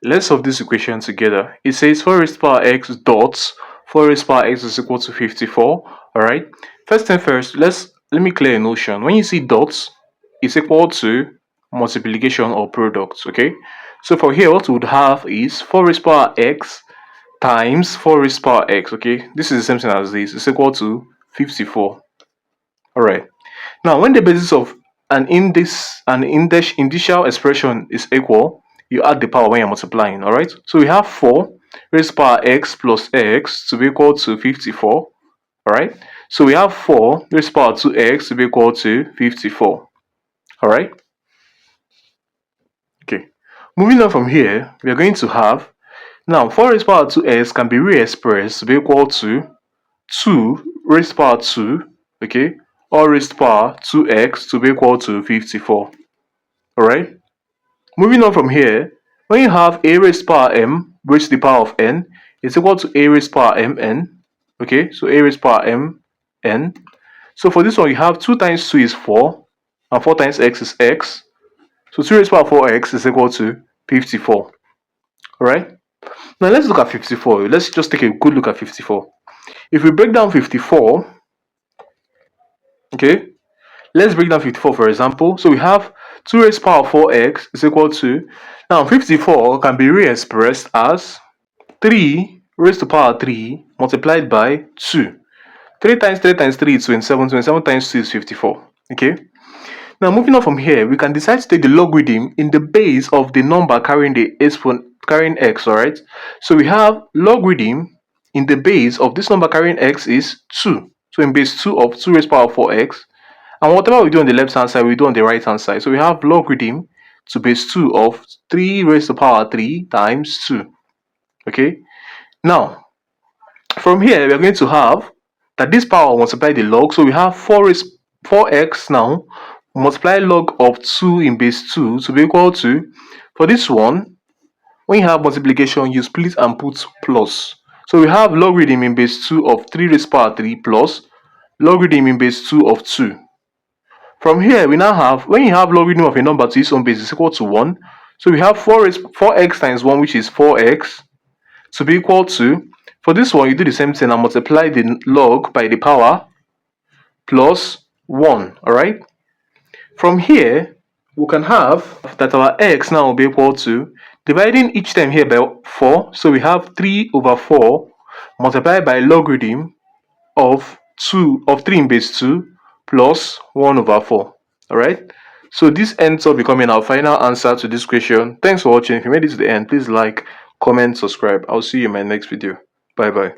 Let's solve this equation together. It says 4 raised to power x dot 4 raised to power x is equal to 54. Alright. First thing first, let me clear a notion. When you see dots, it's equal to multiplication or product. Okay. So for here, what we would have is 4 raised to power x times 4 raised to power x. Okay. This is the same thing as this. It's equal to 54. Alright. Now, when the basis of an initial expression is equal, you add the power when you're multiplying. Alright, so we have 4 raised to power x plus x to be equal to 54. Alright, so we have 4 raised to power 2x to be equal to 54. Alright, okay, moving on from here, we are going to have now 4 raised to power 2x can be re-expressed to be equal to 2 raised to power 2, okay, or raised to power 2x to be equal to 54. Alright, moving on from here, when you have a raised to power m raised to the power of n is equal to a raised to power mn. Okay, so a raised to power mn. So for this one, you have 2 times 2 is 4, and 4 times x is x. So 2 raised to power 4x is equal to 54. Alright, now let's look at 54. Let's just take a good look at 54. If we break down 54, okay, let's break down 54 for example. So we have 2 raised to power 4x is equal to, now 54 can be re-expressed as 3 raised to power 3 multiplied by 2. 3 times 3 times 3 is 27, 27 times 2 is 54. Okay, now moving on from here, we can decide to take the logarithm in the base of the number carrying the exponent carrying x. Alright, so we have logarithm in the base of this number carrying x is 2. So in base 2 of 2 raised to power 4x, and whatever we do on the left hand side, we do on the right hand side. So we have logarithm to base 2 of 3 raised to power 3 times 2. Okay, now from here we are going to have that this power multiply the log. So we have 4x now multiply log of 2 in base 2 to be equal to, for this one, when you have multiplication, you split and put plus. So we have logarithm in base 2 of 3 raised to power 3 plus logarithm in base 2 of 2. From here, we now have, when you have logarithm of a number to its own base is equal to 1. So we have 4x times 1, which is 4x, to be equal to, for this one, you do the same thing and multiply the log by the power plus 1. Alright? From here, we can have that our x now will be equal to, dividing each time here by 4. So we have 3 over 4 multiplied by logarithm of 3 in base 2 plus 1 over 4. Alright, so this ends up becoming our final answer to this question. Thanks for watching. If you made it to the end, please like, comment, subscribe. I'll see you in my next video. Bye bye.